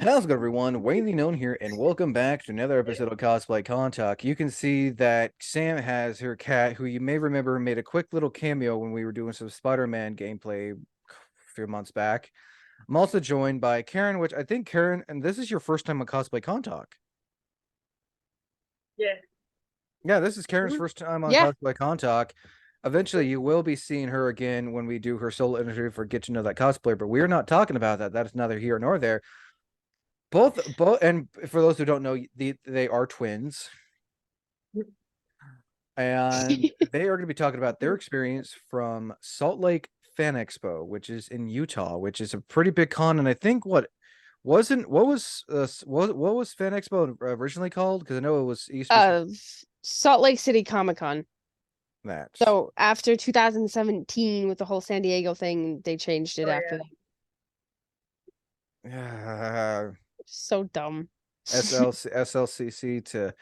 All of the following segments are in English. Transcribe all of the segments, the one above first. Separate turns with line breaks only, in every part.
How's it going, everyone? Wayne the Known here, and welcome back to another episode of Cosplay Con Talk. You can see that Sam has her cat, who you may remember made a quick little cameo when we were doing some Spider-Man gameplay a few months back. I'm also joined by Karen, which I think Karen, and this is your first time on Cosplay Con Talk.
Yeah.
Yeah, this is Karen's first time on
Yeah.
Cosplay Con Talk. Eventually, you will be seeing her again when we do her solo interview for Get to Know That Cosplayer, but we're not talking about that. That is neither here nor there. Both, and for those who don't know, they are twins, and they are going to be talking about their experience from Salt Lake FanX, which is in Utah, which is a pretty big con. And I think what was FanX originally called? Because I know it was East.
Salt Lake City Comic-Con.
That.
So after 2017 with the whole San Diego thing, they changed it after that. So dumb.
SLCC to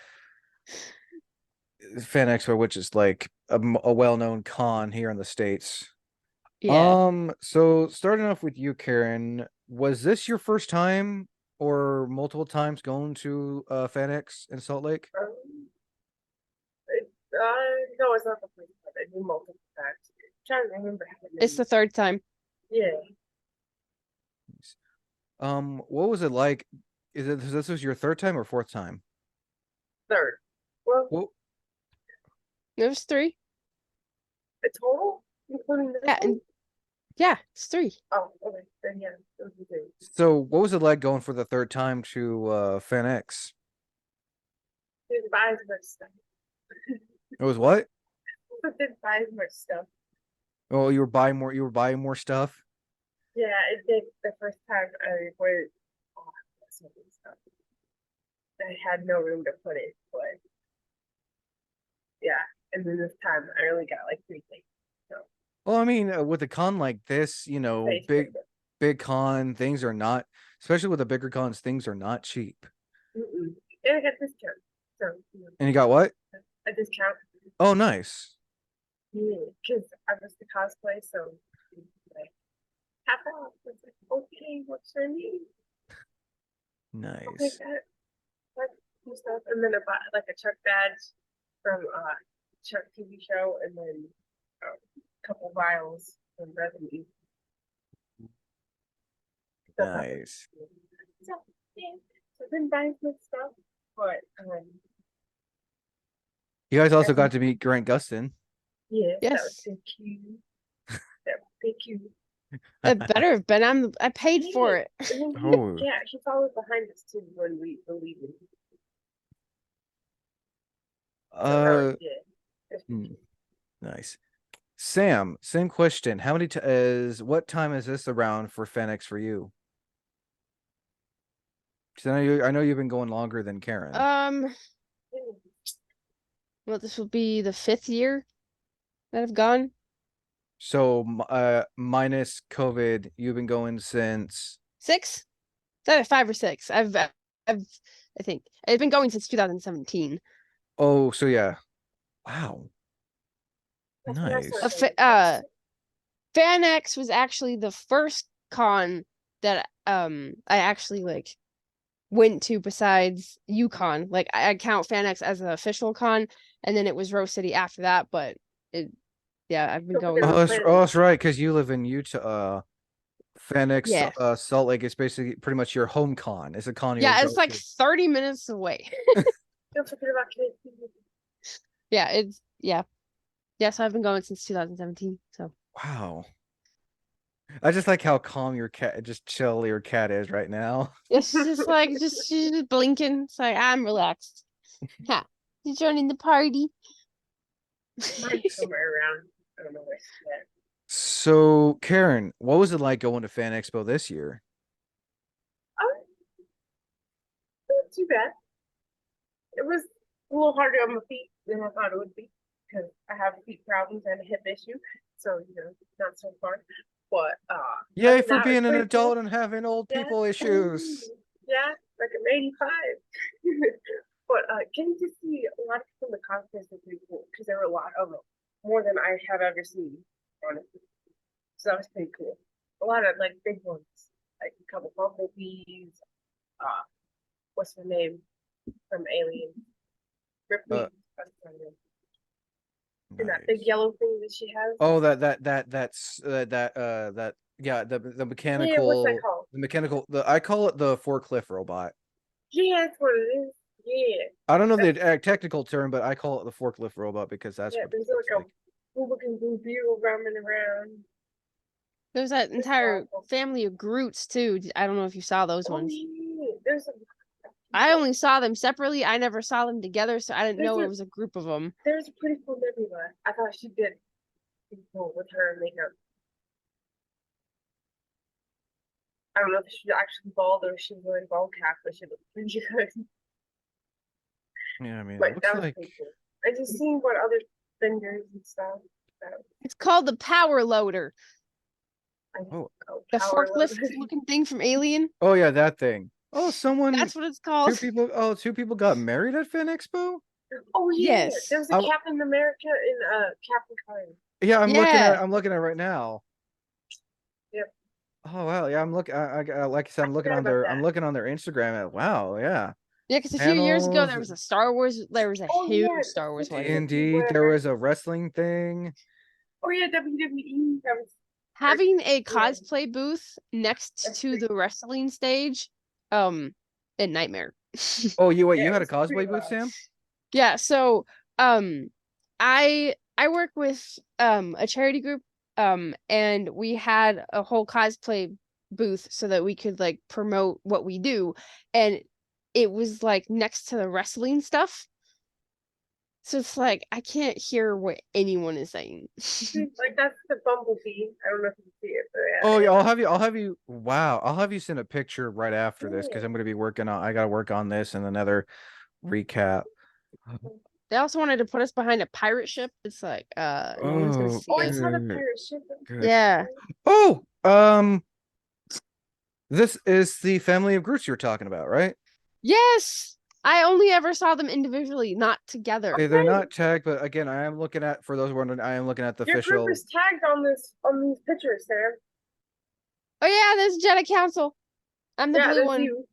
Fan Expo, which is like a well-known con here in the States.
Yeah.
So starting off with you, Karen, was this your first time or multiple times going to FanX in Salt Lake?
No, it's not the first time. I do multiple times. I'm trying to remember how many.
It's the third time.
Yeah.
What was it like? This was your third time or fourth time?
Third. Well,
It was 3.
a total, including this one?
Yeah, it's 3.
Oh, okay. Then yeah, it was 3.
So what was it like going for the third time to FanX?
Didn't buy as much stuff.
It was what?
Didn't buy as much stuff.
Oh, you were buying more stuff?
Yeah, it did the first time I went. Oh, so many stuff. I had no room to put it, but yeah. And then this time I only got like 3 things. So.
Well, I mean, with a con like this, big con, things are not, especially with the bigger cons, things are not cheap.
And I got discount. So.
And you got what?
A discount.
Oh, nice.
Yeah, because I was the cosplay, so like half off. I was like, okay, what's your name?
Nice.
Okay, that stuff, and then I bought like a Chuck badge from Chuck TV show, and then a couple vials from Revenue.
Nice.
So yeah, so I've been buying some stuff, but
you guys also got to meet Grant Gustin.
Yeah,
yes.
That was so cute. That was so cute.
It better have been. I paid for it.
Oh.
Yeah, he followed behind us too when we were leaving.
Nice. Sam, same question. How many what time is this around for FanX for you? Because I know you've been going longer than Karen.
Well, this will be the 5th year that I've gone.
So, minus COVID, you've been going since
6? Is that 5 or 6? I think I've been going since 2017.
Oh, so yeah. Wow. Nice.
FanX was actually the first con that I actually like went to besides UConn. Like I count FanX as an official con, and then it was Rose City after that. But I've been going.
Oh, that's right, because you live in Utah. FanX,
yeah.
Salt Lake is basically pretty much your home con. It's a con.
Yeah, it's like 30 minutes away.
Don't forget about kids.
Yeah, so I've been going since 2017. So
wow. I just like how calm your cat, just chill your cat is right now.
It's just like she's just blinking. It's like I'm relaxed. Ha! She's joining the party.
Mine's somewhere around. I don't know where she's at.
So, Karen, what was it like going to Fan Expo this year?
Not too bad. It was a little harder on my feet than I thought it would be because I have feet problems and a hip issue. So, not so far. But
yay for being an adult and having old people issues.
Yeah, like I'm 85. But getting to see a lot of people in the conference was pretty cool because there were a lot of them, more than I have ever seen, honestly. So that was pretty cool. A lot of like big ones, like a couple bumblebees, what's her name from Alien? Ripley. That's her name. And that big
Nice.
yellow thing that she has.
Oh, that yeah, the
Yeah, what's that
mechanical
called?
I call it the forklift robot.
Yeah, that's what it is. Yeah.
I don't know the technical term, but I call it the forklift robot because that's
Yeah,
what it
there's
looks
like
like.
a looking blue beetle roaming around.
There's that
It's
entire
awful.
family of Groots too. I don't know if you saw those
Oh
ones.
yeah, there's a
I only saw them separately. I never saw them together, so I didn't
there's
know it
a
was a group of them.
there's a pretty cool nebula. I thought she did pretty cool with her makeup. I don't know if she's actually bald or if she's wearing bald cap, but she looked pretty good.
Yeah, I mean, it
Like
looks
that was
like
pretty cool. I just seen what other vendors and stuff.
It's called the power loader.
Oh,
The
power
forklift
loader.
looking thing from Alien.
oh yeah, that thing. Oh,
That's what it's called.
two people got married at Fan Expo?
Oh yeah,
Yes.
there was a
I,
Captain America and Captain Carter.
yeah,
Yeah.
I'm looking at it right now.
Yep,
Oh wow, yeah, I'm looking like I said,
I forgot about
I'm
that.
looking on their Instagram and wow, yeah.
Yeah, because a few years ago
Panels,
there was a Star Wars. There was a
Oh yeah,
huge Star Wars one.
D&D, there
whatever.
was a wrestling thing.
Oh yeah, WWE. That was
Having a
yeah.
cosplay booth next
That's
to
pretty.
the wrestling stage, a nightmare.
Oh, you
Yeah, it
had a
was
cosplay
pretty
booth,
loud.
Sam?
Yeah, so I work with a charity group and we had a whole cosplay booth so that we could like promote what we do, and it was like next to the wrestling stuff. So it's like I can't hear what anyone is saying.
Like that's the Bumblebee. I don't know if you can see it, but
Oh
yeah,
yeah,
yeah.
I'll have you wow, I'll have you send a picture right after this because
Yeah.
I'm gonna be working on I gotta work on this and another recap.
They also wanted to put us behind a pirate ship. It's like no one's gonna
Oh,
see
Oh, I
us.
saw the
good,
pirate ship.
good.
Yeah.
Oh, this is the family of Groots you were talking about, right?
Yes. I only ever saw them individually, not together.
They're
Okay,
not tagged, but again, I am looking at for those wondering, I am looking at the
your group
official.
is tagged on these pictures, Sam.
Oh yeah, there's Jedi Council. I'm the
Yeah,
blue
that's
one.
you.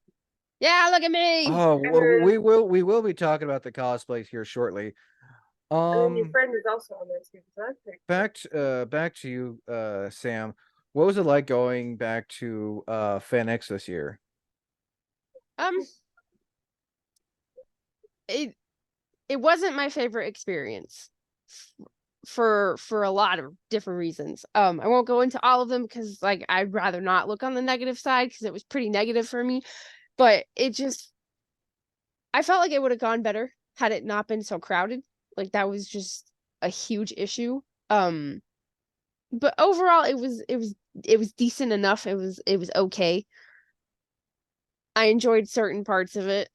Yeah, look at me.
Oh,
And
well,
then
we will be talking about the cosplays here shortly.
your friend is also on there too. So that's pretty cool.
Back to you, Sam. What was it like going back to FanX this year?
Um, it it wasn't my favorite experience for a lot of different reasons. I won't go into all of them because like I'd rather not look on the negative side because it was pretty negative for me. But it just I felt like it would have gone better had it not been so crowded. Like that was just a huge issue. Um, but overall it was decent enough. It was okay. I enjoyed certain parts of it.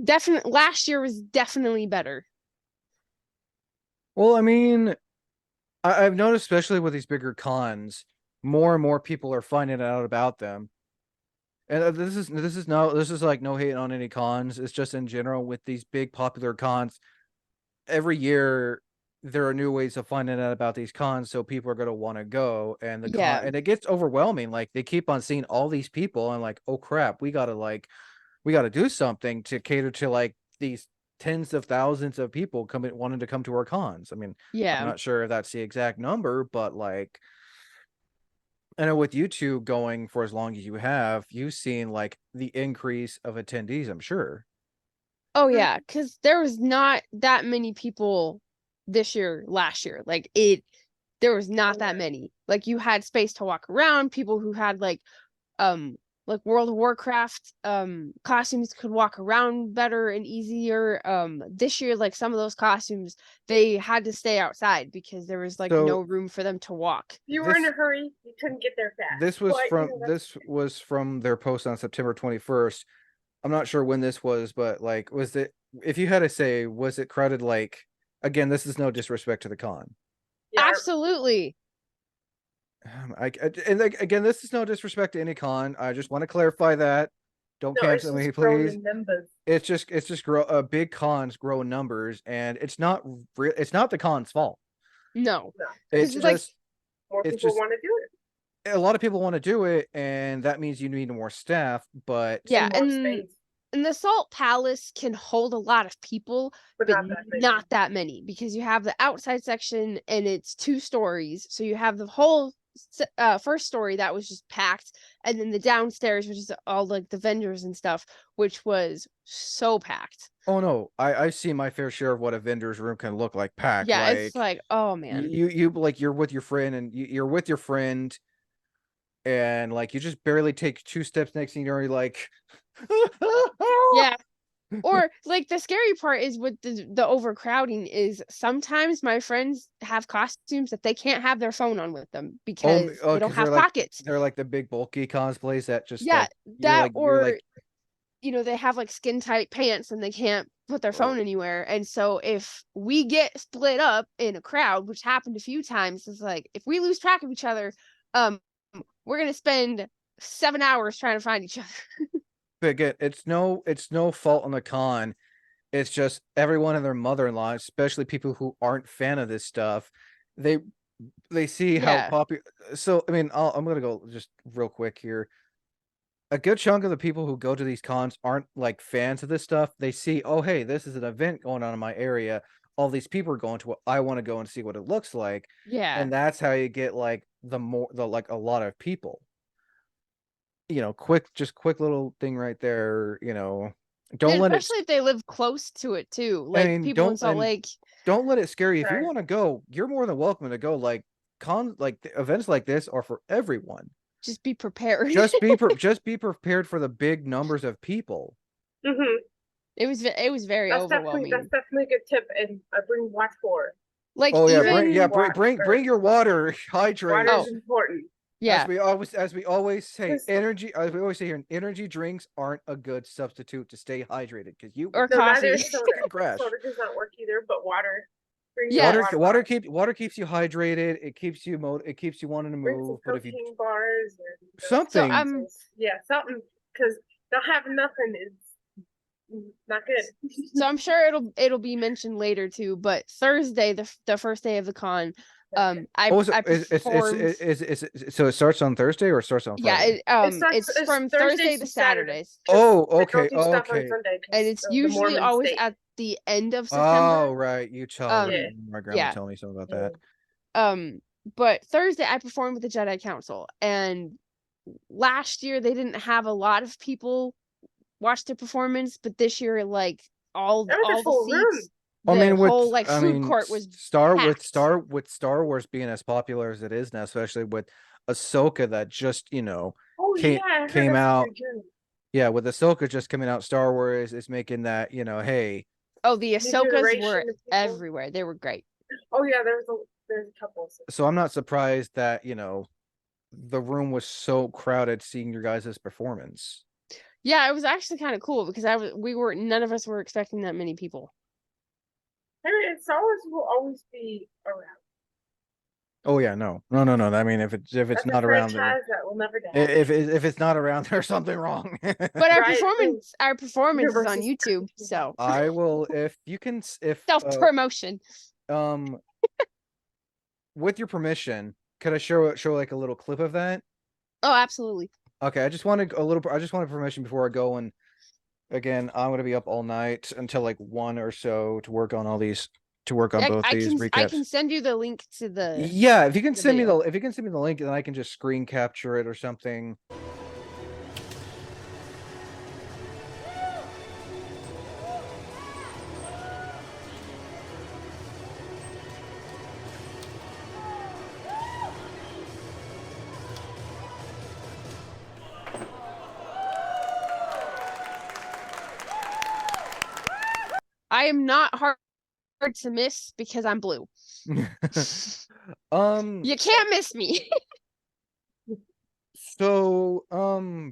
Definitely last year was definitely better.
Well, I mean, I've noticed, especially with these bigger cons, more and more people are finding out about them. And this is like no hate on any cons. It's just in general with these big popular cons. Every year there are new ways of finding out about these cons, so people are going to want to go. And the con
Yeah.
and it gets overwhelming. Like they keep on seeing all these people and like, oh crap, we got to do something to cater to like these tens of thousands of people coming wanting to come to our cons. I mean, I'm
Yeah.
not sure if that's the exact number, but like I know with you two going for as long as you have, you've seen like the increase of attendees, I'm sure.
Oh yeah, because there was not that many people this year, last year. There was not that many. Like you had space to walk around. People who had like World of Warcraft costumes could walk around better and easier. This year, like some of those costumes, they had to stay outside because there was like no
So
room for them to walk.
If you were in
this
a hurry, you couldn't get there fast.
this was
But you
from
know that's
this was from their post on September 21st. I'm not sure when this was, but like was it if you had to say, was it crowded like again, this is no disrespect to the con.
yeah.
Absolutely.
And like, again, this is no disrespect to any con. I just want to clarify that. Don't
No, it's
cancel me,
just grown
please.
in numbers.
It's just grow big cons grow in numbers, and it's not the con's fault.
No.
No,
It's
Because like
just
more
it's
people
just
want to do it.
a lot of people want to do it, and that means you need more staff. But
Yeah,
more space,
and the Salt Palace can hold a lot of people,
but
but
not that many.
not that many, because you have the outside section and it's 2 stories. So you have the whole first story that was just packed, and then the downstairs, which is all like the vendors and stuff, which was so packed.
oh no, I've seen my fair share of what a vendor's room can look like packed.
Yeah, it's
Like
like, oh man.
you like you're with your friend, and you're with your friend, and like you just barely take 2 steps, next thing you're like
Yeah. Or like the scary part is with the overcrowding is sometimes my friends have costumes that they can't have their phone on with them because they don't
because
have pockets.
they're like the big bulky cosplays that just
Yeah,
like
that
you're
or
like
they have like skin tight pants and they can't put their
oh,
phone anywhere. And so if we get split up in a crowd, which happened a few times, it's like if we lose track of each other, we're gonna spend 7 hours trying to find each other.
but again, it's no fault on the con. It's just everyone and their mother-in-law, especially people who aren't fan of this stuff, they they see how
Yeah.
popular. So I mean, I'm gonna go just real quick here. A good chunk of the people who go to these cons aren't like fans of this stuff. They see, oh hey, this is an event going on in my area. All these people are going to it. I want to go and see what it looks like,
Yeah.
and that's how you get like the like a lot of people. Quick little thing right there. Don't
And
let it.
especially if they live close to it too.
I
Like
mean,
people in Salt Lake,
don't let it scare you. If you
Right.
want to go, you're more than welcome to go. Like events like this are for everyone.
just be prepared.
Just be prepared for the big numbers of people.
Mm-hmm.
It was very
That's
overwhelming.
definitely a good tip, and I bring watch for.
Like
Oh yeah,
even
bring your water, hydrate.
Water is
oh
important.
yeah,
As we always say,
Just-
energy. As we always say here, energy drinks aren't a good substitute to stay hydrated because you
or
No, neither
coffee.
is soda.
can crash.
Soda does not work either, but water. Bring
Yeah.
your water bottle.
Water keeps you hydrated. It keeps you wanting to
Bring some
move. But if you
protein bars or
So
something,
yeah, something, because not having nothing is not good.
so I'm sure it'll be mentioned later too. But Thursday, the first day of the con,
oh, so
I performed.
so it starts on Thursday or it starts on
Yeah,
Friday?
it's
It's
from Thursday
Thursdays
to
to Saturday.
Saturdays,
Oh,
They don't
okay,
do stuff on
okay.
Sunday
and
because
it's
of the
usually
Mormon
always
state.
at the end of
Oh,
September.
right.
Um,
My grandma
yeah.
told me something about
Yeah.
that.
But Thursday I performed with the Jedi Council, and last year they didn't have a lot of people watch the performance, but this year like
There was a
all the
full room.
seats, the whole like food court was packed.
Star Wars being as popular as it is now, especially with Ahsoka that just
Oh
came
yeah, I heard
came
that's
out.
pretty good.
Yeah, with Ahsoka just coming out, Star Wars is making that hey.
Oh, the
New
Ahsokas were
generation of people.
everywhere. They were great.
Oh yeah, there's a couple.
So I'm not surprised that the room was so crowded seeing your guys' performance.
Yeah, it was actually kind of cool because none of us were expecting that many people.
I mean, Star Wars will always be around.
Oh yeah, no. I mean, if it's
That's a
not around, then
franchise that will never die.
if it's not around, there's something wrong.
But
Right,
our performance is
Universe
on
is
YouTube,
crazy.
so
I will if you can if
self-promotion.
um with your permission, could I show like a little clip of that?
Oh, absolutely.
Okay, I just wanted permission before I go, and again, I'm gonna be up all night until like 1 or so to work on
Yeah,
both these
I can
recaps.
send you the link to the
Yeah, if you can
the
send me
video.
if you can send me the link, then I can just screen capture it or something.
I am not hard to miss because I'm blue. You can't miss me.
So,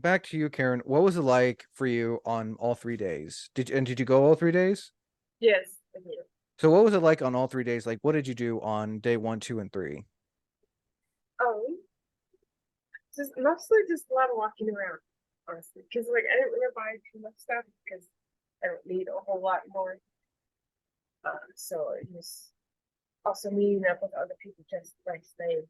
back to you, Karen. What was it like for you on all 3 days? Did you go all 3 days?
Yes. I do.
So, what was it like on all 3 days? Like, what did you do on day 1, 2, and 3?
Just mostly just a lot of walking around, honestly, because like I didn't really buy too much stuff because I don't need a whole lot more. So it was also meeting up with other people just like staying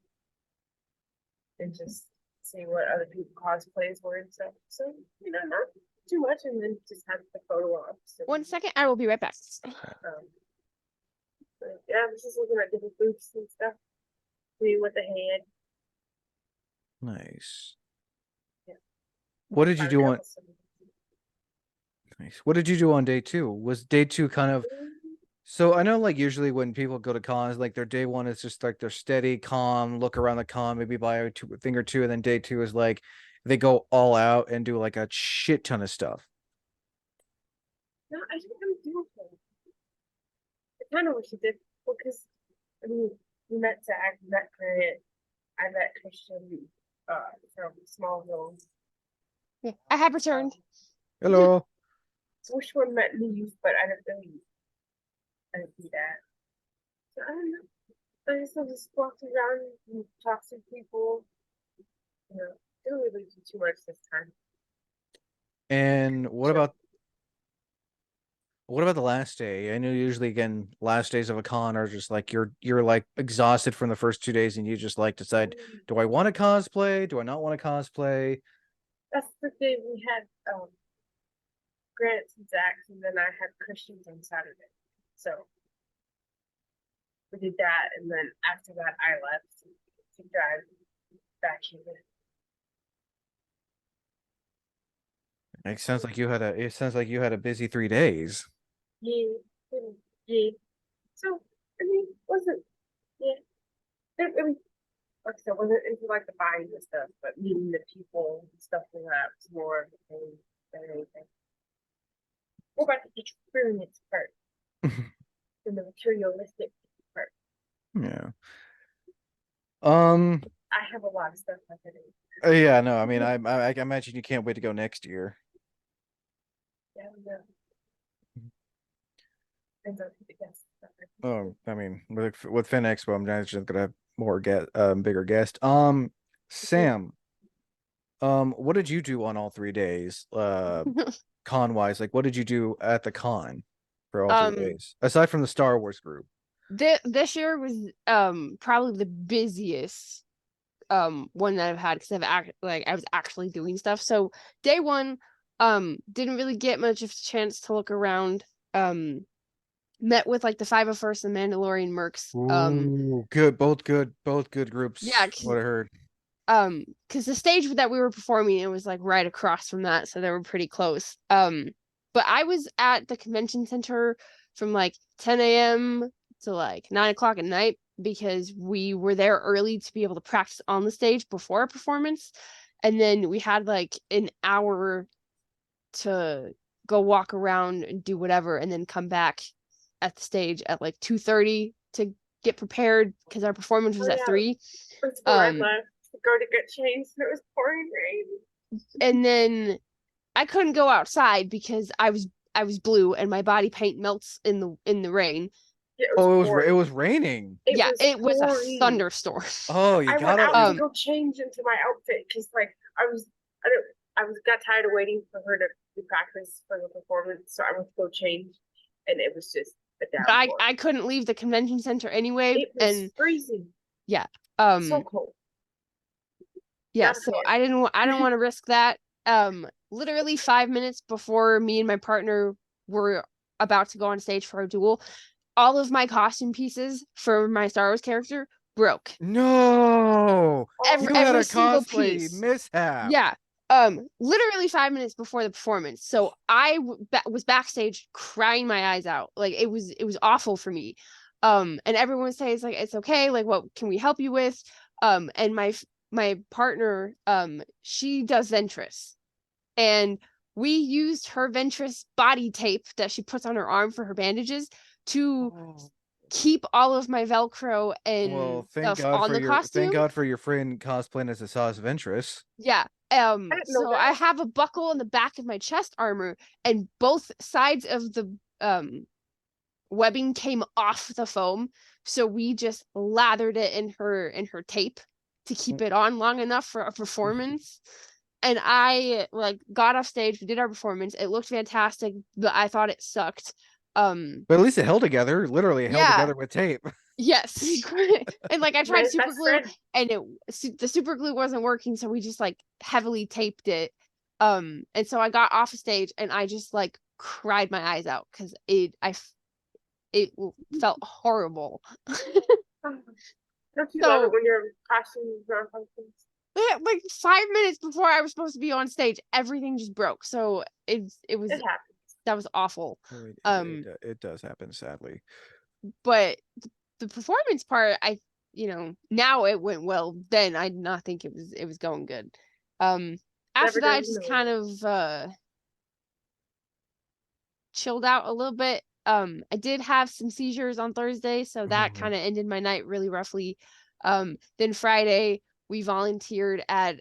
and just see what other people cosplays were and stuff. So, not too much, and then just have the photo op. So,
1 second, I will be right back.
but yeah, I was just looking at different booths and stuff. See what they had.
Nice.
Yeah.
What did you do on?
Some-
Nice. What did you do on day 2? Was day 2 kind of? So I know, like, usually when people go to cons, like, their day 1 is just like they're steady, calm, look around the con, maybe buy a thing or two, and then day 2 is like they go all out and do like a shit ton of stuff.
No, I didn't really do anything. I kind of wish I did. Well, because, I mean, we met Zach, we met Grant, I met Christian from Smallville.
Yeah, I have returned.
Hello.
Wish one met me, but I didn't do that. So I don't know. I just walked around and talked to people. Didn't really do too much this time.
And
Sure.
what about the last day? I know usually, again, last days of a con are just like you're like exhausted from the first 2 days, and you just like decide, do I want to cosplay? Do I not want to cosplay?
That's the day we had Grant's and Zach's, and then I had Christian's on Saturday. So we did that, and then after that I left to drive back here.
It sounds like you had a busy 3 days.
Yeah, yeah. So I mean, wasn't yeah. I mean, like I said, wasn't into like the buying and stuff, but meeting the people and stuff like that was more of the thing than anything. What about the experience part and the materialistic part?
Yeah. Um.
I have a lot of stuff like that.
Yeah. No. I mean, I imagine you can't wait to go next year.
Yeah, no. Depends on who the guests are.
Oh, I mean, with Fin Expo, I'm just gonna have more bigger guest. Sam, what did you do on all 3 days? Con wise, like, what did you do at the con for all 3 days aside from the Star Wars group?
This year was probably the busiest one that I've had because I was actually doing stuff. So day 1 didn't really get much of a chance to look around. Met with like the 501st and Mandalorian mercs.
Ooh, both good groups.
Yeah,
What I heard.
because the stage that we were performing, it was like right across from that, so they were pretty close. But I was at the convention center from like 10 a.m. to like 9 o'clock at night because we were there early to be able to practice on the stage before a performance, and then we had like an hour to go walk around and do whatever, and then come back at the stage at like 2:30 to get prepared because our performance was at 3.
That's where I left to go to get changed, and it was pouring rain.
And then I couldn't go outside because I was blue and my body paint melts in the rain.
Yeah,
It was raining.
It was a thunderstorm.
Oh, you
I went
gotta
out to go change into my outfit because like I got tired of waiting for her to do practice for the performance, so I went to go change, and it was just a downpour.
I couldn't leave the convention center anyway,
it was freezing.
Yeah,
so cold.
Yeah, so I didn't want to risk that. Literally 5 minutes before me and my partner were about to go on stage for a duel, all of my costume pieces for my Star Wars character broke.
No,
every single piece.
Mishap.
Yeah. Literally 5 minutes before the performance. So I was backstage crying my eyes out. Like it was awful for me. And everyone says like it's okay. Like what can we help you with? And my partner, she does Ventress, and we used her Ventress body tape that she puts on her arm for her bandages to keep all of my Velcro and stuff on the costume.
Thank God for your friend cosplaying as a Sauce Ventress.
Yeah. So I have a buckle on the back of my chest armor, and both sides of the webbing came off the foam. So we just lathered it in her tape to keep it on long enough for a performance. And I like got off stage, we did our performance. It looked fantastic, but I thought it sucked.
But at least it held together, literally held together with tape.
Yes. And like I tried
My
super
best
glue
friend.
and the super glue wasn't working, so we just like heavily taped it. And so I got off of stage and I just like cried my eyes out because it felt horrible.
Don't you love it
So
when your costumes are functions?
like 5 minutes before I was supposed to be on stage, everything just broke. So it was
It happens.
that was awful.
It does happen, sadly.
But the performance part, now it went well. Then I did not think it was going good. After
Never
that, I
does
just
know.
kind of chilled out a little bit. I did have some seizures on Thursday, so that kind of ended my night really roughly. Then Friday we volunteered at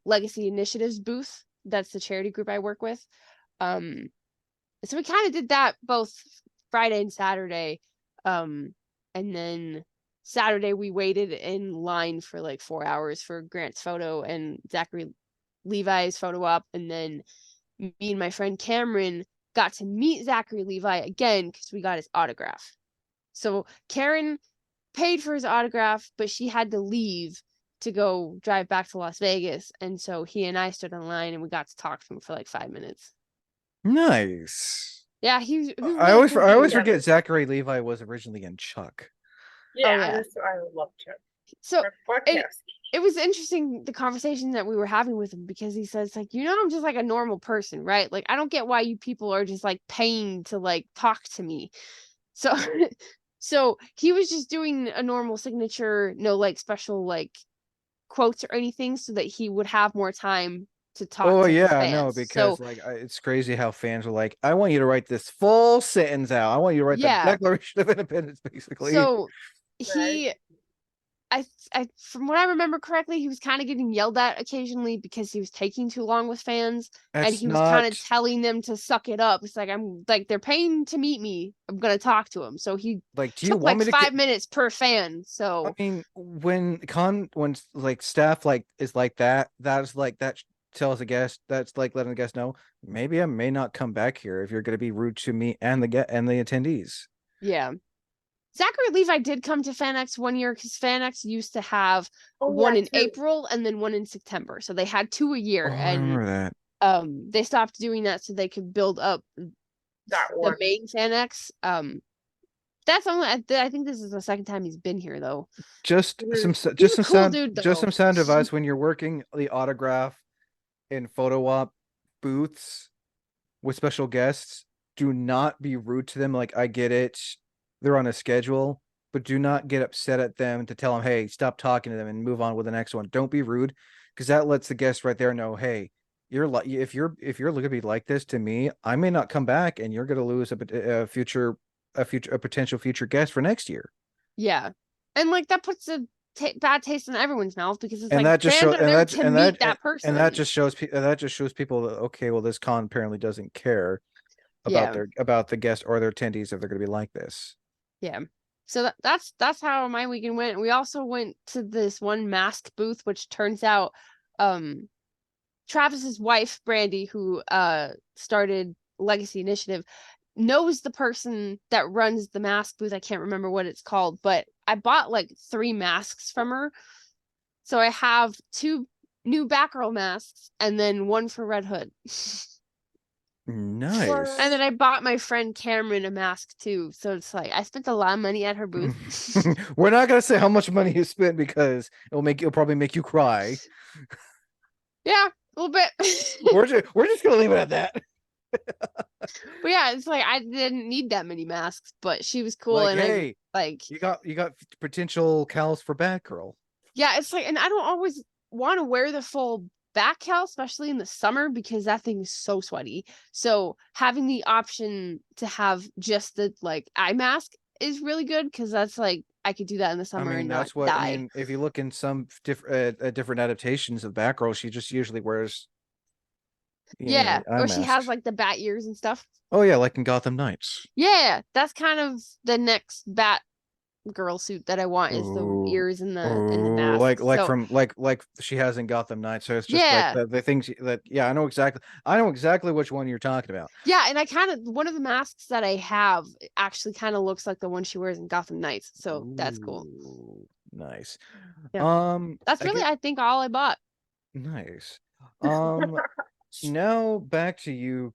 Legacy Initiatives booth. That's the charity group I work with. So we kind of did that both Friday and Saturday. And then Saturday we waited in line for like 4 hours for Grant's photo and Zachary Levi's photo op. And then me and my friend Cameron got to meet Zachary Levi again because we got his autograph. So Karen paid for his autograph, but she had to leave to go drive back to Las Vegas. And so he and I stood in line and we got to talk to him for like 5 minutes.
Nice.
Yeah, he
I
really
always
cool
I always
dude.
forget Zachary Levi was originally in Chuck.
Yeah,
yeah.
I love Chuck.
So
Podcast.
it was interesting the conversation that we were having with him because he says like, I'm just like a normal person, right? Like I don't get why you people are just like paying to like talk to me. So so he was just doing a normal signature, no like special like quotes or anything so that he would have more time to talk
Oh
to his
yeah, no,
fans. So
because like it's crazy how fans are like, I want you to write this full sentence out. I want you to write the
yeah.
Declaration of Independence, basically.
So
Right.
he I from what I remember correctly, he was kind of getting yelled at occasionally because he was taking too long with fans and
That's
he was kind of
not
telling them to suck it up. It's like I'm like they're paying to meet me. I'm gonna talk to him. So he
like, do you
took
want
like
me to get
5 minutes per fan.
I
So
mean, when like staff like is like that's like that tells a guest that's like letting the guest know maybe I may not come back here if you're going to be rude to me and the attendees.
yeah. Zachary Levi did come to FanX one year because FanX used to have
Oh
one
yeah,
in
too.
April and then one in September. So they had two a year
Oh, I
and
remember that.
they stopped doing that so they could build up
That
the
one.
main FanX. That's only I think this is the second time he's been here though.
Just
Mhm.
He's a cool dude
just
though.
some sound advice when you're working the autograph in photo op booths with special guests. Do not be rude to them. Like, I get it, they're on a schedule, but do not get upset at them to tell them, hey, stop talking to them and move on with the next one. Don't be rude, because that lets the guest right there know, hey, you're like if you're looking to be like this to me, I may not come back, and you're going to lose a potential future guest for next year.
Yeah. And like that puts a bad taste in everyone's mouth because it's
And
like
that just
fans
shows
are there to meet that
and that
person.
just shows people that, okay, well, this con apparently doesn't care
Yeah.
about the guest or their attendees if they're going to be like this.
Yeah. So that's how my weekend went. We also went to this one mask booth, which turns out Travis's wife, Brandy, who started Legacy Initiative, knows the person that runs the mask booth. I can't remember what it's called, but I bought like 3 masks from her. So I have 2 new Batgirl masks and then one for Red Hood.
Nice.
And then I bought my friend Cameron a mask too. So it's like I spent a lot of money at her booth.
We're not gonna say how much money you spent because it'll probably make you cry.
Yeah, a little bit.
We're just gonna leave it at that.
But yeah, it's like I didn't need that many masks, but she was cool
Like,
and I
hey,
like
you got potential cows for Batgirl.
yeah, it's like and I don't always want to wear the full back cowl, especially in the summer because that thing is so sweaty. So having the option to have just the like eye mask is really good because that's like I could do that in the
I
summer
mean,
and not
that's what I
die.
mean. If you look in some different adaptations of Batgirl, she just usually wears
Yeah,
eye
or she has
masks.
like the bat ears and stuff.
Oh yeah, like in Gotham Knights.
Yeah, that's kind of the next bat girl suit that I want is the
Ooh,
ears and the
ooh,
mask.
like
So
from like she has in Gotham Knights. So it's just like
yeah.
the things that yeah, I know exactly which one you're talking about.
Yeah, and I kind of one of the masks that I have actually kind of looks like the one she wears in Gotham Knights. So that's cool.
Ooh, nice.
Yeah. That's
I
really
get
I think all I bought.
nice. Um, now back to you,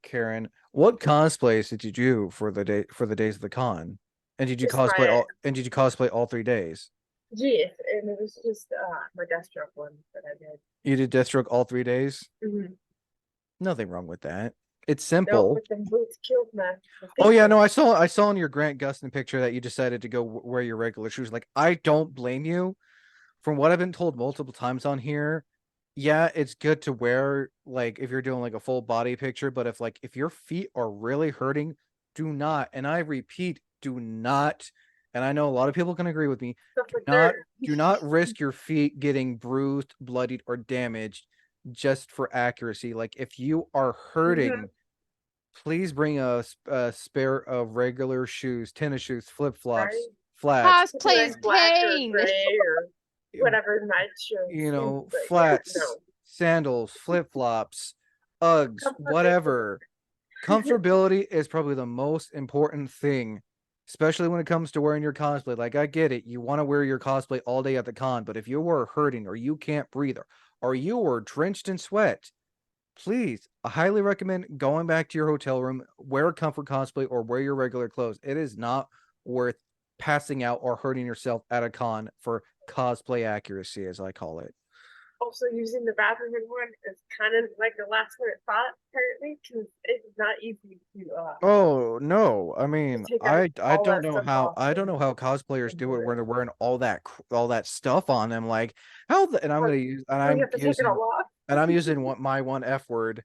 Karen. What cosplays did you do for the days of the con? And did you
Just
cosplay
my
all and did you cosplay all 3 days?
yes, and it was just my Deathstroke one that I did.
You did Deathstroke all 3 days?
Mm-hmm.
Nothing wrong with that. It's
No,
simple.
but the boots killed my
Oh
feet
yeah,
hurt.
no, I saw in your Grant Gustin picture that you decided to go wear your regular shoes. Like, I don't blame you. From what I've been told multiple times on here, yeah, it's good to wear like if you're doing like a full body picture, but if your feet are really hurting, do not, and I repeat, do not, and I know a lot of people can agree with me,
Stuff
do
with
not
dirt.
do not risk your feet getting bruised, bloodied, or damaged just for accuracy. Like if you are
Mm-hmm.
hurting, please bring a spare of regular shoes, tennis shoes, flip flops,
Right?
flats,
Could be
Cosplay is
like black or
pain.
gray or whatever night
you
shows.
know,
But yeah,
flats,
no.
sandals, flip flops, Uggs,
Comfort
whatever. Comfortability is probably the most important thing, especially when it comes to wearing your cosplay. Like, I get it. You want to wear your cosplay all day at the con, but if you are hurting or you can't breathe or you are drenched in sweat, please, I highly recommend going back to your hotel room, wear a comfort cosplay or wear your regular clothes. It is not worth passing out or hurting yourself at a con for cosplay accuracy, as I call it.
also using the bathroom in one is kind of like a last minute thought apparently because it's not easy
Oh no, I
to
mean,
take
I
all
don't
that
know
stuff
how
off
I don't know how cosplayers
and
do it when
wear
they're
it.
wearing all that stuff on them. Like how the, and I'm
Or
gonna use and
or you
I'm
have to take it
using
all off.
my one F word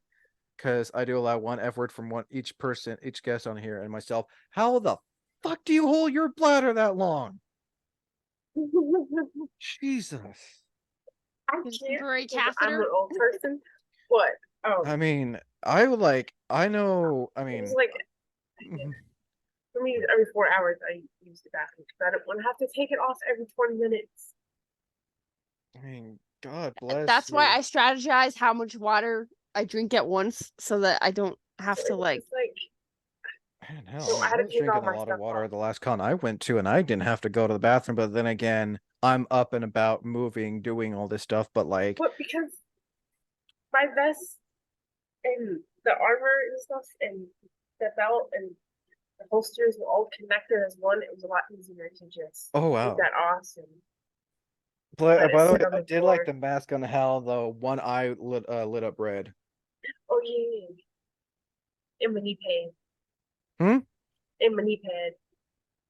because I do allow one F word from each guest on here and myself. How the fuck do you hold your bladder that long? Jesus.
I
His
can't
temporary
because I'm
catheter.
an old person, but
I mean, I would like I know, I
it was
mean,
like
mhm,
for me every 4 hours I use the bathroom because I don't want to have to take it off every 20 minutes.
I mean, God bless
That's why
you.
I strategize how much water I drink at once so that I don't
So
have to
it's
like
just like
Man, hell,
so
I
I
mean,
had
I
to
was
take all
drinking a
my
lot of
stuff
water
off.
at the last con I went to, and I didn't have to go to the bathroom. But then again, I'm up and about, moving, doing all this stuff. But like,
But because my vest and the armor and stuff and the belt and the holsters were all connected as one, it was a lot easier to just
oh
take
wow.
that off and let it
By the
sit
way,
on
I
the
did like
floor.
the mask on how the one eye lit up red.
Oh yeah, and my knee pad.
Hmm.
And my knee pad.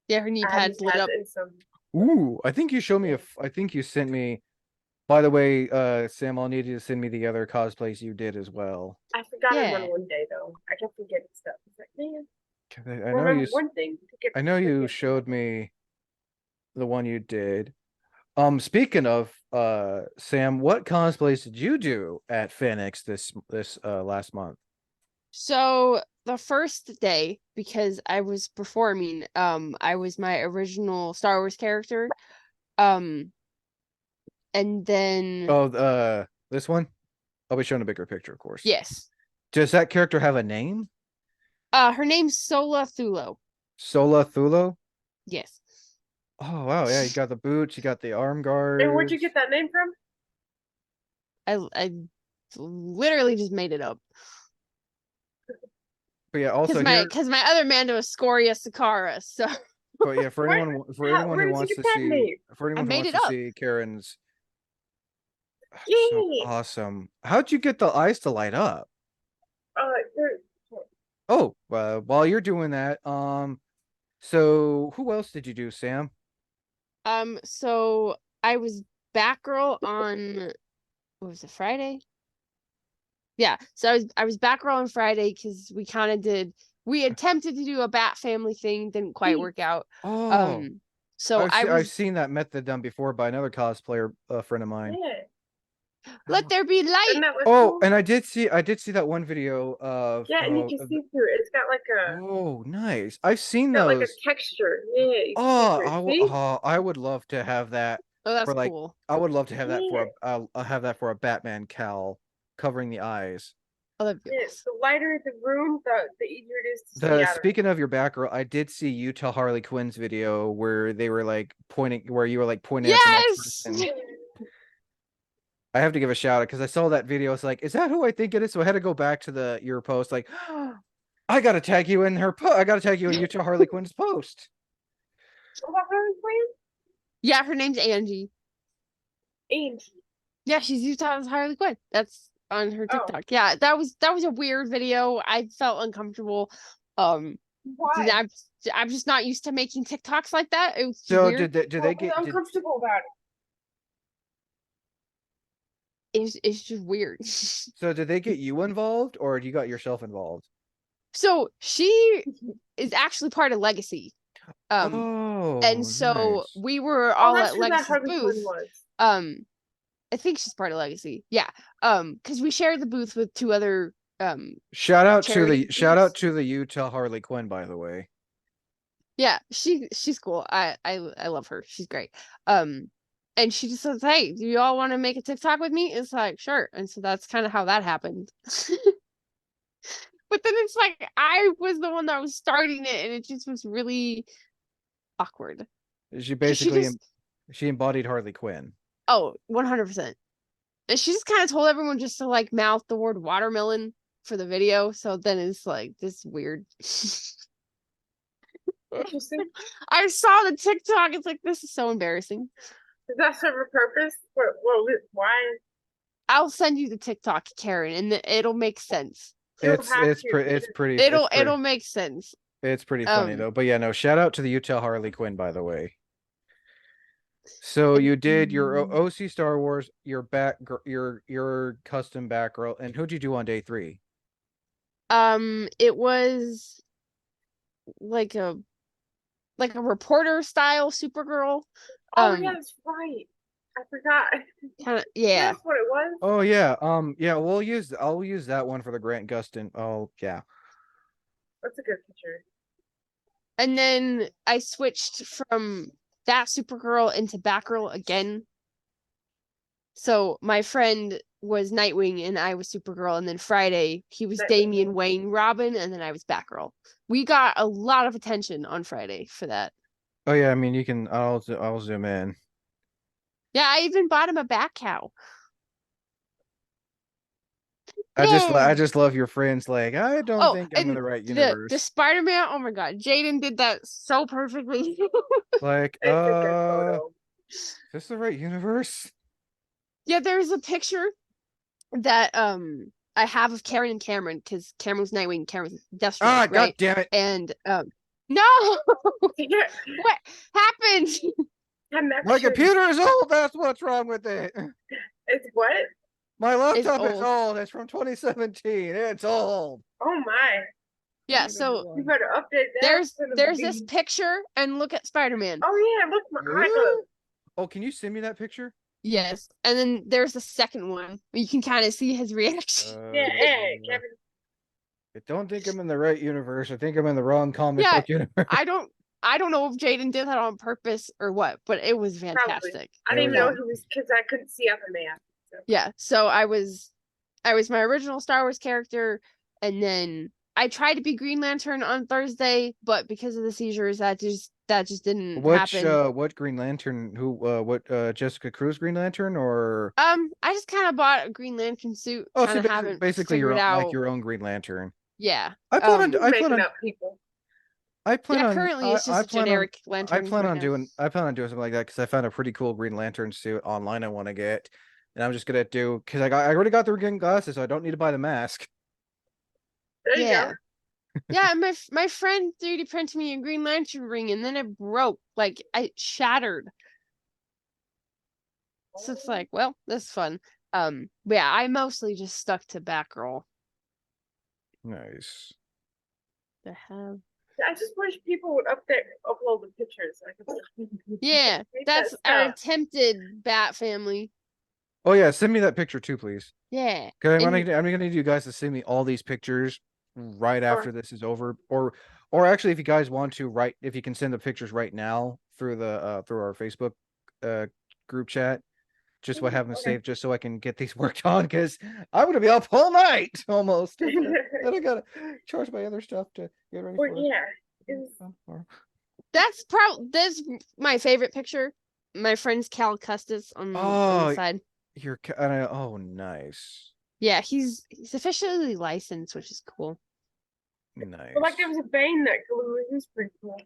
yeah, her knee
I had knee
pads lit
pads
up.
and some.
Ooh, I think you showed me
Yeah.
I think you sent me. By the way, Sam, I'll need you to send me the other cosplays you did as well.
I forgot it on
Yeah.
one day though. I kept forgetting stuff. It's like, man,
'Cause
remember one thing to get
I know you
forget
showed
another.
me the one you did. Speaking of Sam, what cosplays did you do at FanX this last month?
So the first day, because I was performing, I was my original Star Wars character. Um, and then
Oh, this one? I'll be showing a bigger picture, of course.
yes.
Does that character have a name?
Her name's Sola Thulo.
Sola Thulo?
Yes.
Oh wow, yeah, you got the boots, you got the arm
And where'd you
guards.
get that name from?
I literally just made it up.
But yeah, also here,
Because my other Mando is Scoria Sakara, so
but yeah,
Where?
for anyone
Where
who
did you
wants
get
to
that
see
name?
I made it up.
Karen's so
Yay!
awesome. How'd you get the eyes to light up?
There,
Oh, while you're doing that, so who else did you do, Sam?
So I was Batgirl on what was it, Friday? Yeah, so I was Batgirl on Friday because we attempted to do a Bat Family thing, didn't quite
Pete.
work out.
Oh,
So I
I've
was
seen that method done before by another cosplayer, friend of mine.
Yeah.
Let there be light.
Doesn't that look
Oh,
cool?
and I did see that one video of
Yeah, and you can see through it. It's got like a
oh, nice. I've seen
got like a
those.
texture. Yeah, you can see
Oh,
through it. See?
I would love to have that
Oh, that's
for like
cool.
I would love to have that
Yeah.
for a have that for a Batman cowl covering the eyes.
Oh, that'd be
Yeah,
awesome.
the lighter the room, the easier it is to see out of it.
Speaking of your Batgirl, I did see Utah Harley Quinn's video where they were like where you were like pointing at the next
Yes.
person. I have to give a shout out because I saw that video. It's like, is that who I think it is? So I had to go back to your post. Like, I gotta tag you in I gotta tag you in Utah Harley Quinn's post.
What about Harley Quinn?
Yeah, her name's Angie.
Angie.
Yeah, she's Utah's Harley Quinn. That's on her
Oh.
TikTok. Yeah, that was a weird video. I felt uncomfortable.
Why?
I'm just not used to making TikToks like that. It was just
So
weird.
did they
What
get
was uncomfortable about it?
It's just weird.
so did they get you involved or you got yourself involved?
So she is actually part of Legacy.
Oh,
And so
nice.
we were
Oh,
all
that's
at
who that
Legacy's
Harley
booth.
Quinn was.
I think she's part of Legacy. Yeah. Because we shared the booth with two other
Shout out
charity
to the Utah Harley Quinn, by the way.
yeah, she's cool. I love her. She's great. And she just says, "Hey, do you all want to make a TikTok with me?" It's like, sure. And so that's kind of how that happened. But then it's like I was the one that was starting it, and it just was really awkward.
She basically
just
she embodied Harley Quinn.
oh 100%. And she just kind of told everyone just to like mouth the word watermelon for the video. So then it's like this weird.
Interesting.
I saw the TikTok. It's like this is so embarrassing.
Does that serve a purpose? Why?
I'll send you the TikTok, Karen, and it'll make sense.
It's pretty
It'll make sense.
it's pretty funny though. But yeah, no, shout out to the Utah Harley Quinn, by the way. So you did your OC Star Wars, your custom Batgirl, and who'd you do on day 3?
It was like a reporter style Supergirl.
Oh yeah, that's right. I forgot.
Kind of yeah.
That's what it was.
Oh yeah, yeah, I'll use that one for the Grant Gustin. Oh yeah.
That's a good picture.
And then I switched from that Supergirl into Batgirl again. So my friend was Nightwing and I was Supergirl, and then Friday he was Damian Wayne Robin, and then I was Batgirl. We got a lot of attention on Friday for that.
Oh yeah, I mean you can I'll zoom in.
Yeah, I even bought him a bat cow.
I just love your friends. Like I don't think I'm in
and
the right universe.
The Spider-Man, oh my god, Jaden did that so perfectly.
Like
It's a good photo.
is this the right universe?
Yeah, there's a picture that I have of Karen and Cameron because Cameron's Nightwing, Cameron's Deathstroke,
Ah,
right?
god damn it!
And no, what happened?
My computer is old. That's what's wrong with it.
It's what?
My laptop is
old.
old. It's from 2017. It's old.
Oh my!
Yeah, so
You better update that.
there's this picture, and look at Spider-Man.
Oh yeah, look, my eye goes.
Oh, can you send me that picture?
Yes, and then there's the second one. You can kind of see his reaction.
Yeah, Kevin.
I don't think I'm in the right universe. I think I'm in the wrong comic
Yeah,
book universe.
I don't know if Jaden did that on purpose or what, but it was fantastic.
Probably. I didn't even know who was because I couldn't see out the map. So.
Yeah, so I was my original Star Wars character, and then I tried to be Green Lantern on Thursday, but because of the seizures, that just didn't happen.
What Green Lantern? Jessica Cruz Green Lantern or?
I just kind of bought a Green Lantern suit.
Oh,
so
basically your own Green Lantern.
Yeah.
I plan on
up people.
I plan on
currently it's just a generic lantern.
I plan on doing something like that because I found a pretty cool Green Lantern suit online I want to get, and I'm just gonna do because I already got the green glasses, so I don't need to buy the mask.
There you go.
Yeah, my friend 3D printed me a Green Lantern ring, and then it broke, like it shattered. So it's like, well, this is fun. But yeah, I mostly just stuck to Batgirl.
Nice.
I just wish people would upload the pictures.
Yeah, that's our attempted Bat family.
Oh yeah, send me that picture too, please.
Yeah.
Okay, I'm
And
gonna need you guys to send me all these pictures right
Or
after this is over, or actually, if you guys want to, right, if you can send the pictures right now through our Facebook uh group chat, just what I have them
okay.
saved, just so I can get these worked on, because I'm gonna be up all night almost. Okay, then I gotta charge my other stuff to get ready
Well,
for.
yeah. It was,
that's my favorite picture. My friend's Cal Custis on the
Oh,
side.
oh, nice,
Yeah, he's officially licensed, which is cool.
but like there
nice.
was a Bane that glue. It was pretty cool.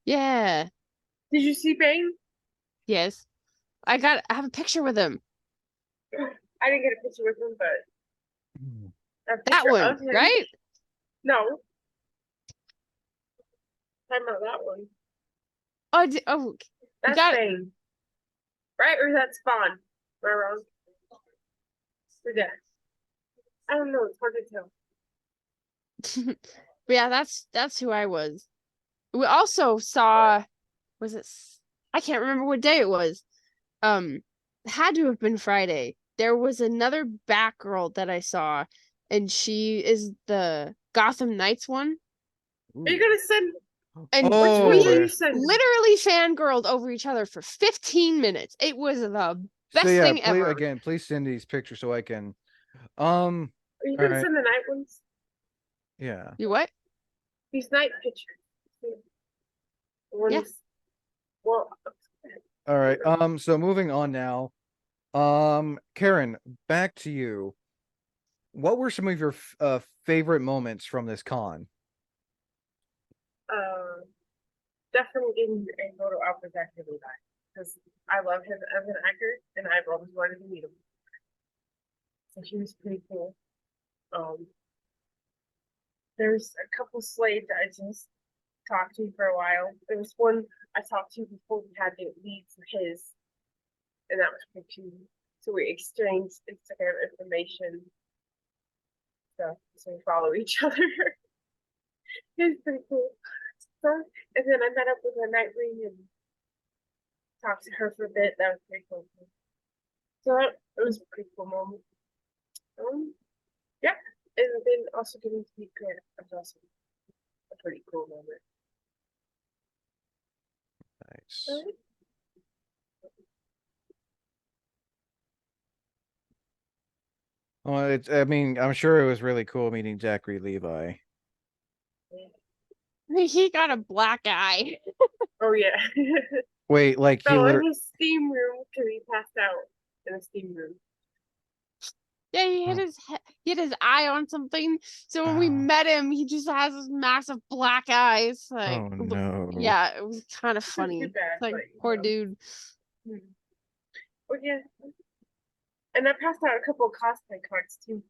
Yeah.
Did you see Bane?
Yes. I have a picture with him.
I didn't get a picture with him, but
Hmm.
a
That
picture
one,
of him.
right?
No, talking about that one.
Oh, you
That's
got
Bane, right? Or is that Spawn? Am I wrong? Or that? I don't know. It's hard to tell.
it. But yeah, that's who I was. We also saw, was it? I can't remember what day it was. Had to have been Friday. There was another Batgirl that I saw, and she is the Gotham Knights one.
Are you
Ooh.
gonna send?
And
Which one
Oh,
are
we
you sending?
literally fangirled over each other for 15 minutes. It was the
so
best
yeah,
thing
please
ever.
again, please send these pictures so I can. Um.
Are you
All
gonna
right.
send the night ones?
Yeah.
You what?
These night pictures. The
Yeah.
ones. Well,
All right. So moving on now. Karen, back to you. What were some of your favorite moments from this con?
uh, definitely getting a photo op with Zach Levi because I love him as an actor, and I've always wanted to meet him. So he was pretty cool. Um, there's a couple slaves I just talked to for a while. There was one I talked to before we had to leave for his, and that was pretty cool. So we exchanged Instagram information stuff, so we follow each other. It was pretty cool. So, and then I met up with her Nightwing and talked to her for a bit. That was pretty cool. So it was a pretty cool moment. Yeah, and then also getting to meet Grant was also a pretty cool moment.
Nice. Well, it's. I mean, I'm sure it was really cool meeting Zachary Levi.
He got a black eye.
Oh yeah.
Wait, like he
Fell in
literally.
his steam room because he passed out in the steam room.
Yeah,
Oh,
he had his eye on something. So when we
oh,
met him, he just has this massive black eyes. Like,
oh no.
yeah, it was kind of
It wasn't too
funny.
bad,
It's like,
but
poor dude.
Hmm. Oh yeah. And I passed out a couple of cosplay cards too.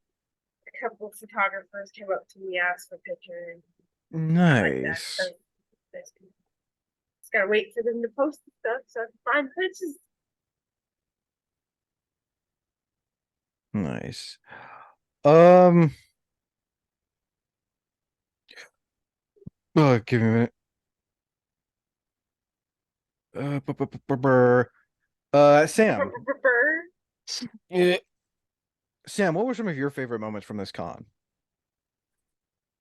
A couple of photographers came up to me, asked for pictures, stuff like that. So
Nice.
that's cool. Just gotta wait for them to post the stuff so I can find pictures.
Nice. Um. Oh, give me a minute. Sam. eh, Sam, what were some of your favorite moments from this con?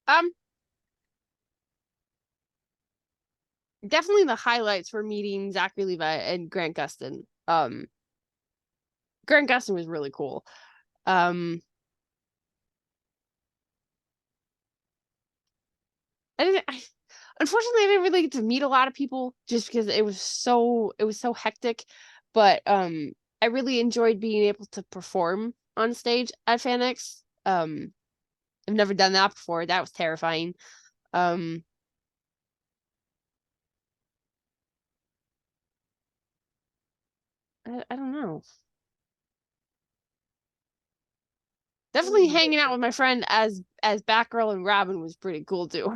Um, Definitely the highlights were meeting Zachary Levi and Grant Gustin. Grant Gustin was really cool. Um, unfortunately, I didn't really get to meet a lot of people just because it was so hectic. But I really enjoyed being able to perform on stage at FanX. I've never done that before. That was terrifying. Um, I don't know. Definitely hanging out with my friend as Batgirl and Robin was pretty cool too.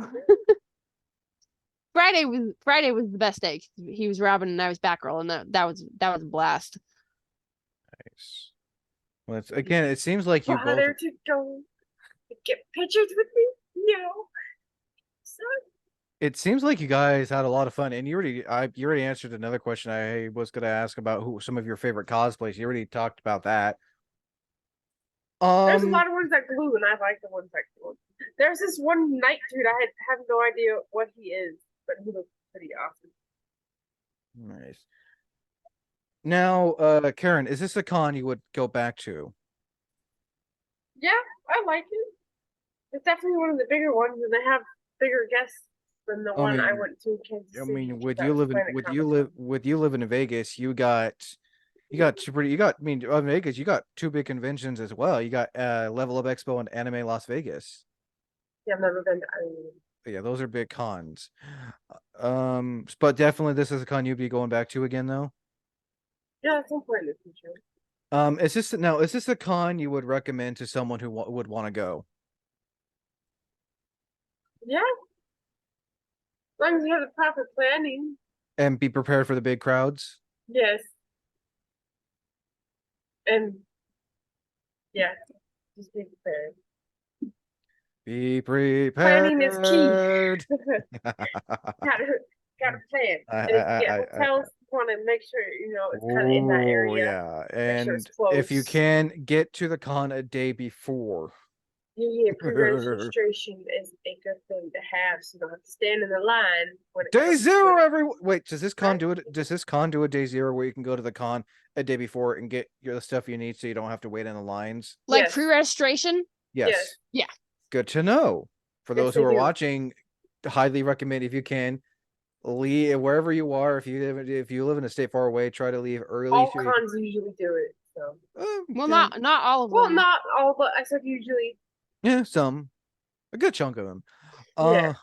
Friday was the best day. He was Robin and I was Batgirl, and that was a blast.
Nice. Well, it's, again, it seems like you both.
Bother to go get pictures with me? No. Son.
It seems like you guys had a lot of fun, and you already answered another question I was gonna ask about who some of your favorite cosplays. You already talked about that.
There's a
Um,
lot of ones that glue, and I like the ones that glue. There's this one knight dude. I have no idea what he is, but he looks pretty awesome.
nice. Now, Karen, is this a con you would go back to?
Yeah, I like it. It's definitely one of the bigger ones, and they have bigger guests than the
I
one I
mean,
went to in Kansas City. That was Planet Comic Con.
with you living in Vegas, you got two pretty you got I mean Vegas, you got two big conventions as well. You got Level Up Expo and Anime Las Vegas.
Yeah, I've never been to Ireland.
But yeah, those are big cons. But definitely this is a con you'd be going back to again though.
Yeah, at some point in the future.
Is this a con you would recommend to someone who would want to go
Yeah, as long as you have the proper planning.
and be prepared for the big crowds?
Yes, and yeah, just be prepared.
Be
Planning is key.
prepared.
gotta gotta plan.
I,
And if you get
I,
hotels, you want to make sure it's kind of in that
oh
area.
yeah,
Make sure it's
and if you
close.
can get to the con a day before.
Usually, a pre-registration is a good thing to have, so you don't have to stand in the line when it
Day
comes
zero,
to
everyone. Wait, does this con
right?
do it? Does this con do a day zero where you can go to the con a day before and get the stuff you need so you don't have to wait in the lines?
Like
Yes.
pre-registration?
Yes.
Yes.
Yeah.
Good to know. For
Yes,
those who
they
are
do.
watching, highly recommend if you can leave wherever you are. If you live in a state far away, try to leave early.
All
So
cons usually do it. So,
Well,
yeah,
not all of
well,
them.
not all, but I said usually.
yeah, some a good chunk of them.
Yeah.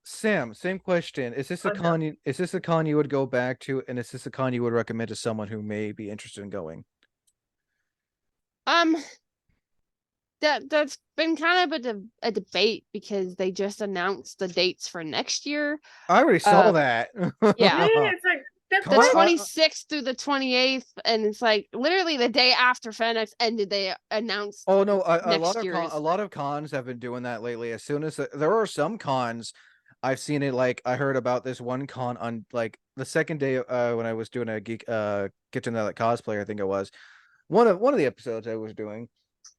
Sam, same question. Is this a
No.
con? Is this a con you would go back to, and is this a con you would recommend to someone who may be interested in going?
Um, that's been kind of a debate because they just announced the dates for next year.
I already saw
Uh,
that.
yeah.
Yeah, it's like that's
The
Con-
what?
26th through the 28th, and it's like literally the day after FanX ended, they announced
Oh no,
next year's.
a lot of cons have been doing that lately. As soon as there are some cons, I've seen it. Like I heard about this one con on like the second day when I was doing a geek get to know that cosplayer. I think it was one of the episodes I was doing.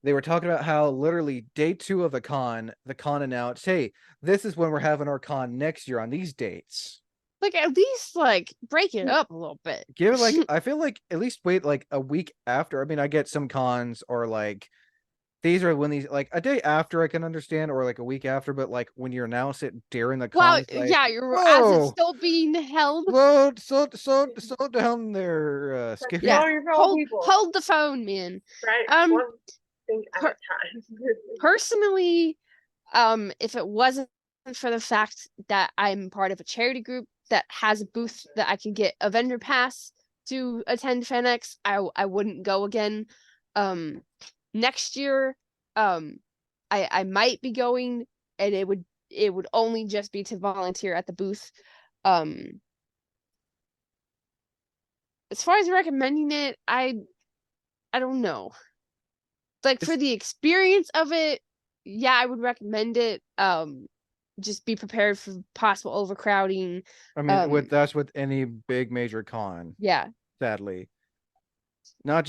They were talking about how literally day two of the con announced, "Hey, this is when we're having our con next year on these dates."
Like at least like break it up a little bit.
Give it like I feel like at least wait like a week after. I mean, I get some cons or like these are when these like a day after I can understand or like a week after, but like when you announce it during the con,
Well,
it's like,
yeah, you're as it's
whoa,
still being held.
slow down there,
Like,
Skippy.
Yeah,
your fellow people,
hold the phone, man.
right?
Um,
One thing at a
per-
time.
personally, if it wasn't for the fact that I'm part of a charity group that has a booth that I can get a vendor pass to attend FanX, I wouldn't go again. Um, next year, I might be going, and it would only just be to volunteer at the booth. Um, as far as recommending it, I don't know. Like for
It's,
the experience of it, yeah, I would recommend it. Just be prepared for possible overcrowding.
I mean,
Um,
with any big major con,
yeah.
sadly.
Hope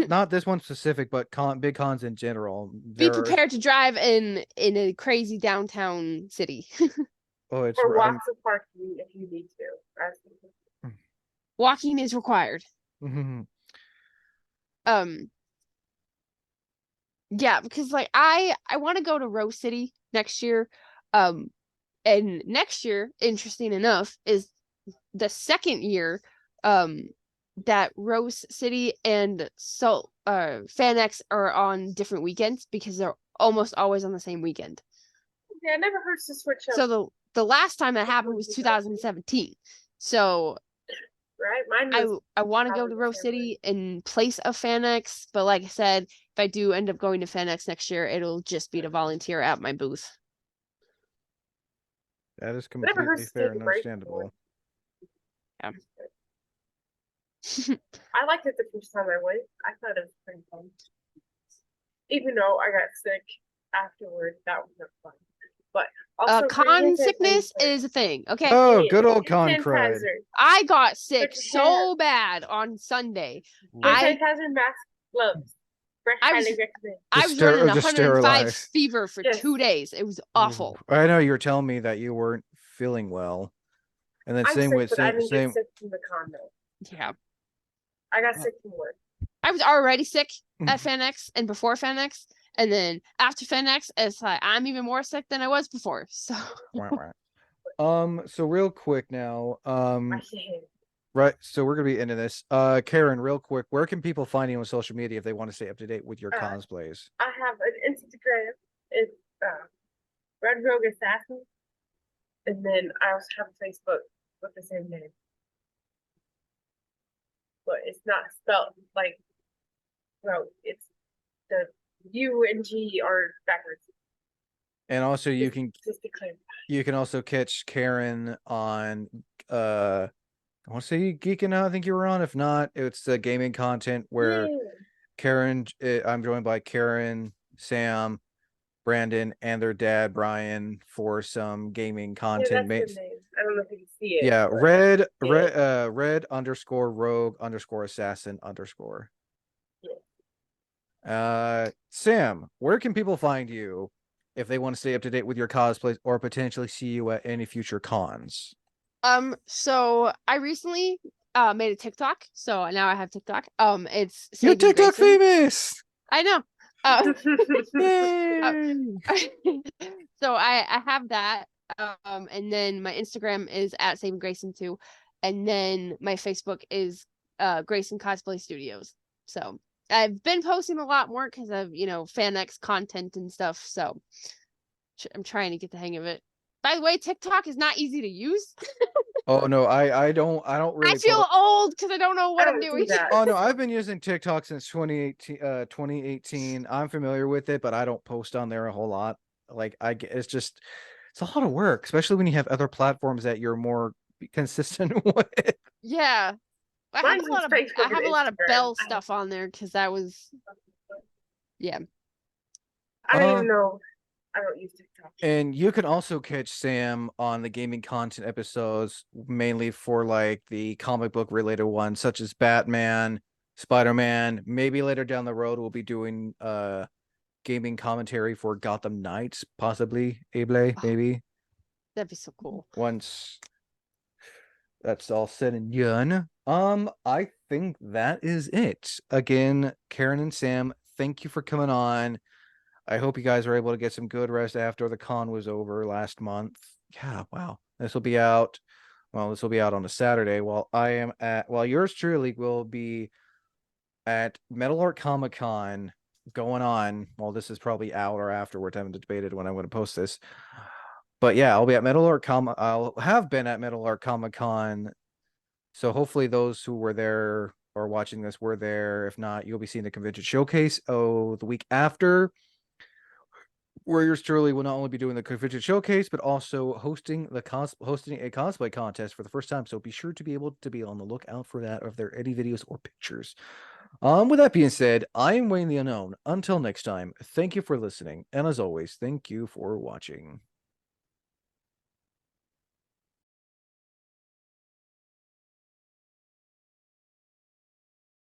Not this one specific, but big cons in general.
be
There are
prepared to drive in a crazy downtown city.
oh, it's
Or lots of parking if you need to.
Walking is required. Um, yeah, because like I want to go to Rose City next year. Um, and next year, interesting enough, is the second year that Rose City and Salt FanX are on different weekends because they're almost always on the same weekend.
Yeah, it never hurts to switch up.
So the last time that happened was 2017. So
right, mine
I want to go to Rose City in place of FanX, but like I said, if I do end up going to FanX next year, it'll just be to volunteer at my booth.
that is
never
completely
hurts to
fair
take
and
a break.
understandable.
Yeah.
I liked it the first time I went. I thought it was pretty fun. Even though I got sick afterward, that was not fun. But Also, bring
Con
hand
sickness
sanitizer.
is a thing. Okay.
Oh,
Yeah,
good old
hand
con crud.
sanitizer.
I got sick
Put your hand-
so bad on Sunday.
Hand
I
sanitizer, mask, gloves.
I
Highly
was
recommend.
I was running
Just
105
sterilize.
fever for
Yes.
2 days. It was
Ooh.
awful.
I know you were telling me that you weren't feeling well. And then
I'm
same
sick,
with
but I didn't
same
get sick from the condo.
Yeah.
I got sick from work.
I was already sick at FanX and before FanX. And then after FanX, it's like I'm even more sick than I was before. So
so real quick now,
My hand.
right, so we're gonna be into this. Karen, real quick, where can people find you on social media if they want to stay up to date with your cosplays?
I have an Instagram. It's Red Rogue Assassin. And then I also have a Facebook with the same name. But it's not spelled like rogue. It's the U and G are backwards.
And also
Just to clarify.
you can also catch Karen on I want to say Geeking Out, I think you were on. If not, it's the gaming content where
Yeah.
Karen, I'm joined by Karen, Sam, Brandon, and their dad Brian for some gaming
Yeah,
content.
that's the name. I don't know if you can see it.
Yeah,
but
red underscore rogue underscore assassin underscore. Sam, where can people find you if they want to stay up to date with your cosplays or potentially see you at any future cons?
so I recently made a TikTok. So now I have TikTok. It's
You're
Saving
TikTok
Grayson.
famous.
I know.
Yay!
So I have that. And then my Instagram is at Saving Grayson too. And then my Facebook is Grayson Cosplay Studios. So I've been posting a lot more because of, FanX content and stuff. So I'm trying to get the hang of it. By the way, TikTok is not easy to use.
Oh no, I don't really
I feel old because I don't know what
I
I'm
don't
doing.
do that.
Oh no, I've been using TikTok since 2018. I'm familiar with it, but I don't post on there a whole lot. Like it's a lot of work, especially when you have other platforms that you're more consistent with.
Yeah. I have
Mine's
a lot of
Facebook
I
and
have a lot of
Instagram.
Bell stuff on there because that was yeah.
I don't even know. I don't use TikTok.
And you can also catch Sam on the gaming content episodes, mainly for like the comic book related ones, such as Batman, Spider-Man. Maybe later down the road we'll be doing gaming commentary for Gotham Knights, possibly Able, maybe.
That'd be so cool.
Once that's all said and done. I think that is it. Again, Karen and Sam, thank you for coming on. I hope you guys were able to get some good rest after the con was over last month. Yeah, wow. This will be out. Well, this will be out on a Saturday while yours truly will be at Metal Art Comic Con going on. Well, this is probably out or afterwards. I haven't debated when I'm going to post this. But yeah, I'll have been at Metal Art Comic Con. So hopefully those who were there or watching this were there. If not, you'll be seeing the convention showcase the week after. Warriors truly will not only be doing the convention showcase, but also hosting a cosplay contest for the first time. So be sure to be able to be on the lookout for that, or if there are any videos or pictures. With that being said, I am Wayne the Unknown. Until next time, thank you for listening, and as always, thank you for watching.